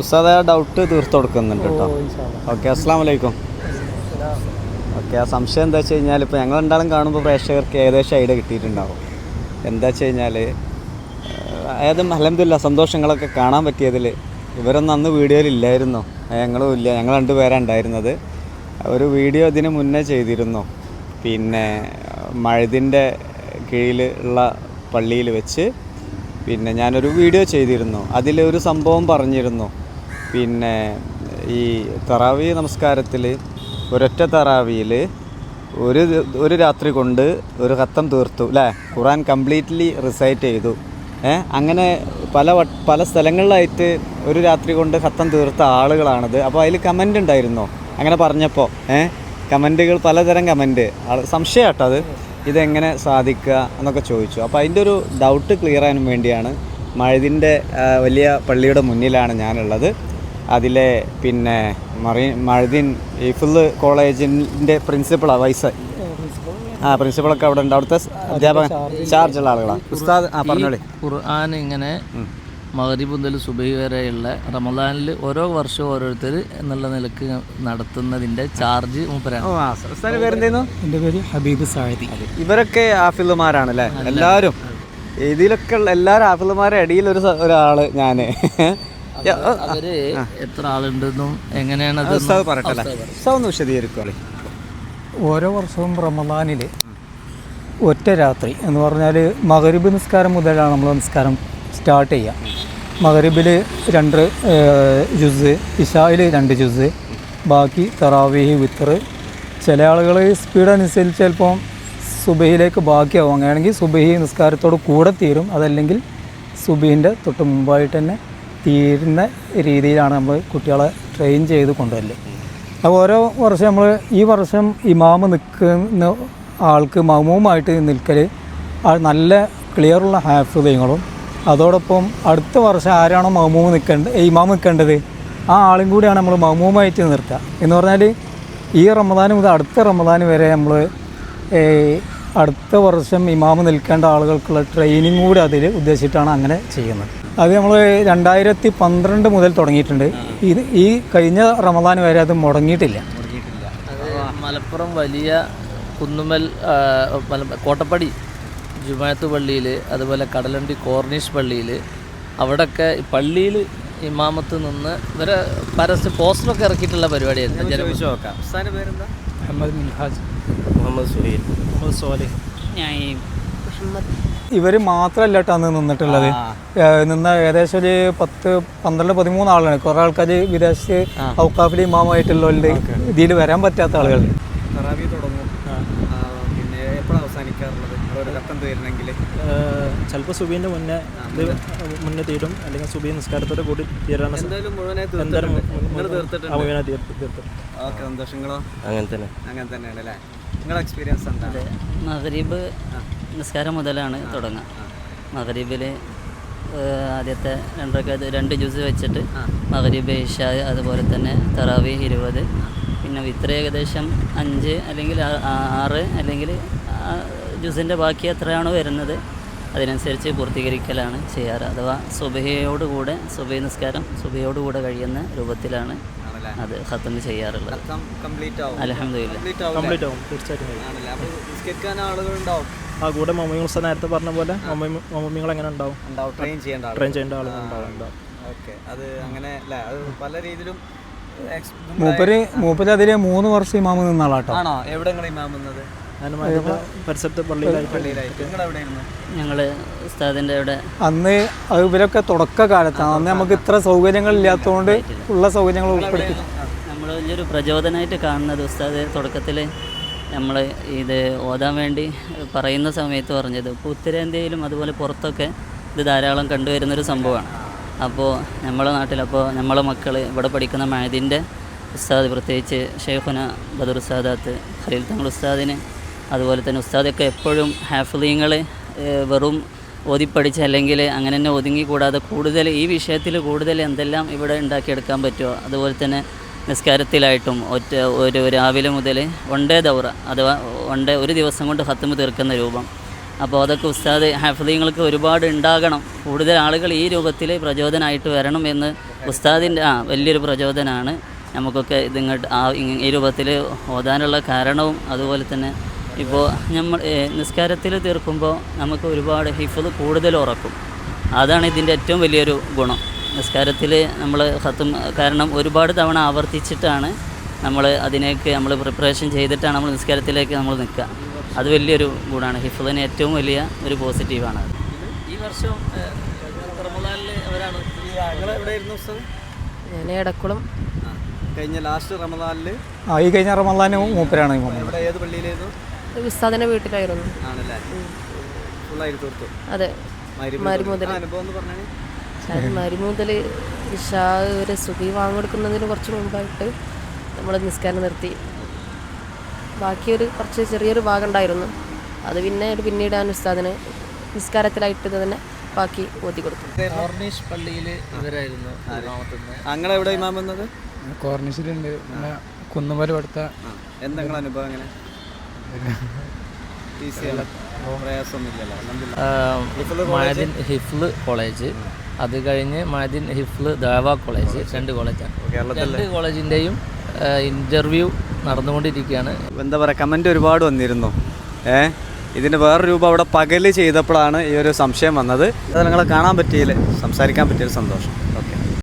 ഉസ്താദ് ഡൗട്ട് തീർത്തു കൊടുക്കുന്നുണ്ട് കേട്ടോ. ഓക്കെ, അസ്സലാമു അലൈക്കും. ഓക്കെ, ആ സംശയം എന്താ വെച്ച് കഴിഞ്ഞാൽ ഇപ്പോൾ ഞങ്ങൾ രണ്ടാളും കാണുമ്പോൾ പ്രേക്ഷകർക്ക് ഏകദേശം ഐഡിയ കിട്ടിയിട്ടുണ്ടാവും. എന്താ വെച്ച് കഴിഞ്ഞാൽ അൽഹംദുലില്ലാ സന്തോഷങ്ങളൊക്കെ കാണാൻ പറ്റിയതിൽ ഇവരൊന്നും അന്ന് വീഡിയോയിൽ ഇല്ലായിരുന്നു. ഞങ്ങളും ഇല്ല, ഞങ്ങൾ രണ്ടുപേരാണ് ഉണ്ടായിരുന്നത്. ഒരു വീഡിയോ ഇതിന് മുന്നേ ചെയ്തിരുന്നു. പിന്നെ മഴദിൻ്റെ കീഴിൽ ഉള്ള പള്ളിയിൽ വെച്ച് പിന്നെ ഞാനൊരു വീഡിയോ ചെയ്തിരുന്നു. അതിലൊരു സംഭവം പറഞ്ഞിരുന്നു. പിന്നെ ഈ തറാവി നമസ്കാരത്തിൽ ഒരൊറ്റ തറാവിയിൽ ഒരു രാത്രി കൊണ്ട് ഒരു ഖത്തം തീർത്തു അല്ലേ, ഖുർആൻ കംപ്ലീറ്റ്ലി റിസൈറ്റ് ചെയ്തു. അങ്ങനെ പല സ്ഥലങ്ങളിലായിട്ട് ഒരു രാത്രി കൊണ്ട് ഖത്തം തീർത്ത ആളുകളാണത്. അപ്പോൾ അതിൽ കമൻ്റ് ഉണ്ടായിരുന്നു അങ്ങനെ പറഞ്ഞപ്പോൾ. കമൻറ്റുകൾ പലതരം കമൻറ്റ് സംശയം കേട്ടോ, അത് ഇതെങ്ങനെ സാധിക്കുക എന്നൊക്കെ ചോദിച്ചു. അപ്പോൾ അതിൻ്റെ ഒരു ഡൗട്ട് ക്ലിയർ ചെയ്യാൻ വേണ്ടിയാണ്. മഴദിൻ്റെ വലിയ പള്ളിയുടെ മുന്നിലാണ് ഞാനുള്ളത്. അതിലെ പിന്നെ മഴദിൻ ഹിഫ്ള് കോളേജിൻ്റെ പ്രിൻസിപ്പളാണ്, പ്രിൻസിപ്പളൊക്കെ അവിടെ ഉണ്ട്. അവിടുത്തെ അധ്യാപകൻ ചാർജുള്ള ആളുകളാണ്. ഉസ്താദ് പറഞ്ഞോളി. ഖുർആൻ ഇങ്ങനെ മഗ്രിബ് മുതൽ സുബഹി വരെയുള്ള റമദാനിൽ ഓരോ വർഷവും ഓരോരുത്തർ എന്നുള്ള നിലക്ക് നടത്തുന്നതിൻ്റെ ചാർജ് മൂപ്പരാണ്. എൻ്റെ പേര് ഹബീബ് സാഹിദി. ഇവരൊക്കെ ഹാഫിളുമാരാണ് അല്ലേ എല്ലാവരും? ഇതിലൊക്കെ ഉള്ള എല്ലാവരും ഹാഫിളുമാരുടെ ഇടയിൽ ഒരാള് ഞാൻ. അവര് എത്ര ആളുണ്ടെന്നും എങ്ങനെയാണ് പറയട്ടല്ലേ, ഒന്ന് വിശദീകരിക്കുക. ഓരോ വർഷവും റമദാനിൽ ഒറ്റ രാത്രി എന്ന് പറഞ്ഞാൽ മഗ്രിബ് നിസ്കാരം മുതലാണ് നമ്മൾ നിസ്കാരം സ്റ്റാർട്ട് ചെയ്യുക. മഗ്രിബിൽ 2 ജുസ്, ഇശായിൽ 2 ജുസ്, ബാക്കി തറാവീഹ്, വിത്തർ. ചില ആളുകൾ സ്പീഡ് അനുസരിച്ച് ചിലപ്പം സുബഹിയിലേക്ക് ബാക്കിയാവും. അങ്ങനെയാണെങ്കിൽ സുബഹി നിസ്കാരത്തോട് കൂടെ തീരും, അതല്ലെങ്കിൽ സുബഹിൻ്റെ തൊട്ട് മുമ്പായിട്ട് തന്നെ തീരുന്ന രീതിയിലാണ് നമ്മൾ കുട്ടികളെ ട്രെയിൻ ചെയ്ത് കൊണ്ടുവരല്. അപ്പോൾ ഓരോ വർഷം നമ്മൾ ഈ വർഷം ഇമാമ് നിൽക്കുന്ന ആൾക്ക് മഅ്മൂമായിട്ട് നിൽക്കൽ നല്ല ക്ലിയറുള്ള ഹാഫിളുകളും, അതോടൊപ്പം അടുത്ത വർഷം ആരാണോ ഇമാം നിൽക്കേണ്ടത് ആ ആളും കൂടിയാണ് നമ്മൾ മഅ്മൂമായിട്ട് നിർത്തുക. എന്ന് പറഞ്ഞാൽ ഈ റമദാൻ മുതൽ അടുത്ത റമദാൻ വരെ നമ്മൾ അടുത്ത വർഷം ഇമാമ് നിൽക്കേണ്ട ആളുകൾക്കുള്ള ട്രെയിനിങ് കൂടി അതിൽ ഉദ്ദേശിച്ചിട്ടാണ് അങ്ങനെ ചെയ്യുന്നത്. അത് നമ്മൾ 2012 മുതൽ തുടങ്ങിയിട്ടുണ്ട്. ഈ കഴിഞ്ഞ റമദാൻ വരെ അത് മുടങ്ങിയിട്ടില്ല. അത് മലപ്പുറം വലിയ കുന്നുമ്മൽ കോട്ടപ്പടി ജുമാഅത്ത് പള്ളിയിൽ, അതുപോലെ കടലണ്ടി കോർണിഷ് പള്ളിയിൽ, അവിടെയൊക്കെ പള്ളിയിൽ ഇമാമത്ത് നിന്ന് ഇവരെ പോസ്റ്ററൊക്കെ ഇറക്കിയിട്ടുള്ള പരിപാടിയായിരുന്നു. മുഹമ്മദ് മിൻഹാജ്, മുഹമ്മദ് സുഹൈൽ, മുഹമ്മദ് സോലിഹ്. ഇവർ മാത്രമല്ല കേട്ടോ അന്ന് നിന്നിട്ടുള്ളത്. നിന്ന ഏകദേശം ഒരു 10, 12, 13 ആളാണ്. കുറേ ആൾക്കാർ വിദേശ ഔക്കാഫിൽ ഇമാമായിട്ടുള്ളവരുടെ ഇതിൽ വരാൻ പറ്റാത്ത ആളുകളുണ്ട്. ചിലപ്പോൾ സുബീൻ്റെ മുന്നേ തീരും, അല്ലെങ്കിൽ സുബീ നിസ്കാരത്തോടെ കൂടി തീരാൻ സന്തോഷങ്ങളോ അങ്ങനെ തന്നെയാണ് അല്ലേ? നിങ്ങളുടെ എക്സ്പീരിയൻസ് എന്താണ്? മഗ്രിബ് നിസ്കാരം മുതലാണ് തുടങ്ങുക. മഗ്രിബിൽ ആദ്യത്തെ 2 ജുസ് വെച്ചിട്ട് മഗ്രിബ്, ഇശാ, അതുപോലെ തന്നെ തറാവീഹ് 20, പിന്നെ വിത്ർ ഏകദേശം 5 അല്ലെങ്കിൽ 6 അല്ലെങ്കിൽ ജുസിൻ്റെ ബാക്കി എത്രയാണോ വരുന്നത് അതിനനുസരിച്ച് പൂർത്തീകരിക്കലാണ് ചെയ്യാറ്. അഥവാ സുബഹിയോടുകൂടെ നിസ്കാരം സുബഹിയോടുകൂടെ കഴിയുന്ന രൂപത്തിലാണ് അത് ഖത്തം ചെയ്യാറുള്ളത്. അൽഹംദുലില്ലാഹ് കൂടെ മമ്മിങ്ങൾ നേരത്തെ പറഞ്ഞ പോലെ മമ്മിങ്ങൾ എങ്ങനെ ഉണ്ടാവും, ട്രെയിൻ ചെയ്യേണ്ട ആളുകളുണ്ടാവും. അത് അങ്ങനെ പല രീതിയിലും മൂപ്പര് അതിൽ 3 വർഷം ഇമാമ് നിന്ന ആളാട്ടോ. ആണോ? എവിടെ ഇമാം നിന്നത്? പരിസരത്ത് ഞങ്ങൾ ഉസ്താദിൻ്റെ അവിടെ അന്ന് അത് ഇവരൊക്കെ തുടക്കകാലത്താണ്. അന്ന് നമുക്ക് ഇത്ര സൗകര്യങ്ങൾ ഇല്ലാത്തതുകൊണ്ട് ഉള്ള സൗകര്യങ്ങൾ ഉൾപ്പെടുത്തി നമ്മൾ വലിയൊരു പ്രചോദനമായിട്ട് കാണുന്നത് ഉസ്താദ് തുടക്കത്തിൽ നമ്മൾ ഇത് ഓതാൻ വേണ്ടി പറയുന്ന സമയത്ത് പറഞ്ഞത് ഇപ്പോൾ ഉത്തരേന്ത്യയിലും അതുപോലെ പുറത്തൊക്കെ ഇത് ധാരാളം കണ്ടുവരുന്നൊരു സംഭവമാണ്. അപ്പോൾ നമ്മളെ നാട്ടിലപ്പോൾ നമ്മളെ മക്കൾ ഇവിടെ പഠിക്കുന്ന മഅദിൻ്റെ ഉസ്താദ്, പ്രത്യേകിച്ച് ഷെയ്ഖുന ബദർ ഉസ്താദാത്ത് ഖലീൽ തങ്ങൾ ഉസ്താദിന്, അതുപോലെ തന്നെ ഉസ്താദൊക്കെ എപ്പോഴും ഹാഫിളീങ്ങൾ വെറും ഓതിപ്പടിച്ച് അല്ലെങ്കിൽ അങ്ങനെ തന്നെ ഒതുങ്ങിക്കൂടാതെ കൂടുതൽ ഈ വിഷയത്തിൽ കൂടുതൽ എന്തെല്ലാം ഇവിടെ ഉണ്ടാക്കിയെടുക്കാൻ പറ്റുമോ, അതുപോലെ തന്നെ നിസ്കാരത്തിലായിട്ടും ഒരു രാവിലെ മുതൽ 1 ഡേ ദൗറ അഥവാ 1 ഡേ ഒരു ദിവസം കൊണ്ട് ഖത്മ് തീർക്കുന്ന രൂപം. അപ്പോൾ അതൊക്കെ ഉസ്താദ് ഹാഫിളീങ്ങൾക്ക് ഒരുപാട് ഉണ്ടാകണം, കൂടുതൽ ആളുകൾ ഈ രൂപത്തിൽ പ്രചോദനമായിട്ട് വരണം എന്ന് ഉസ്താദിൻ്റെ വലിയൊരു പ്രചോദനമാണ് നമുക്കൊക്കെ ഇതിങ്ങോട്ട് ഈ രൂപത്തിൽ ഓതാനുള്ള കാരണവും. അതുപോലെ തന്നെ ഇപ്പോൾ നമ്മൾ നിസ്കാരത്തിൽ തീർക്കുമ്പോൾ നമുക്ക് ഒരുപാട് ഹിഫ്ള് കൂടുതൽ ഉറക്കും. അതാണ് ഇതിൻ്റെ ഏറ്റവും വലിയൊരു ഗുണം. നിസ്കാരത്തിൽ നമ്മൾ കാരണം ഒരുപാട് തവണ ആവർത്തിച്ചിട്ടാണ് നമ്മൾ അതിനേക്ക് നമ്മൾ പ്രിപ്പറേഷൻ ചെയ്തിട്ടാണ് നമ്മൾ നിസ്കാരത്തിലേക്ക് നമ്മൾ നിൽക്കുക. അത് വലിയൊരു ഗുണമാണ്. ഹിഫ്ളിന് ഏറ്റവും വലിയ ഒരു പോസിറ്റീവാണ്. ഈ വർഷം റമദാനിൽ അവരാണ്. ഞാൻ എടക്കുളം. കഴിഞ്ഞ ലാസ്റ്റ് റമദാനിൽ ഈ കഴിഞ്ഞ റമദാന് മൂപ്പരാണ് ഏത് പള്ളിയിലായിരുന്നു? ഉസ്താദിന്റെ വീട്ടിലായിരുന്നു. ആണല്ലേ? ഫുള്ളായി തീർത്തു. അതെ, മരുമുതൽ അനുഭവം എന്ന് പറഞ്ഞാൽ മരുമുതൽ ഇഷാ ഒരു സുബി വാങ്ങെടുക്കുന്നതിന് കുറച്ച് മുമ്പായിട്ട് നമ്മൾ നിസ്കാരം നിർത്തി. ബാക്കിയൊരു കുറച്ച് ചെറിയൊരു ഭാഗം ഉണ്ടായിരുന്നു. അത് പിന്നീട് ആ ഉസ്താദിന് നിസ്കാരത്തിലായിട്ട് തന്നെ ബാക്കി ഓതി കൊടുത്തു. കോർണിഷ് പള്ളിയിൽ ഇവരായിരുന്നു. അങ്ങനെ എവിടെ ഇമാം വന്നത്? കോർണിഷിലുണ്ട്, കുന്നുമല അടുത്ത. എന്താ നിങ്ങളുടെ അനുഭവം? എങ്ങനെ? മഅദിൻ ഹിഫ്ള് കോളേജ്, അത് കഴിഞ്ഞ് മഅദിൻ ഹിഫ്ള് ദഅവ കോളേജ്, 2 കോളേജാണ്. 2 കോളേജിൻ്റെയും ഇൻ്റർവ്യൂ നടന്നുകൊണ്ടിരിക്കുകയാണ്. എന്താ പറയുക, കമൻറ്റ് ഒരുപാട് വന്നിരുന്നു. ഇതിൻ്റെ വേറെ രൂപം അവിടെ പകല് ചെയ്തപ്പോഴാണ് ഈ ഒരു സംശയം വന്നത്. അത് നിങ്ങളെ കാണാൻ പറ്റിയില്ല, സംസാരിക്കാൻ പറ്റിയൊരു സന്തോഷം. ഓക്കെ.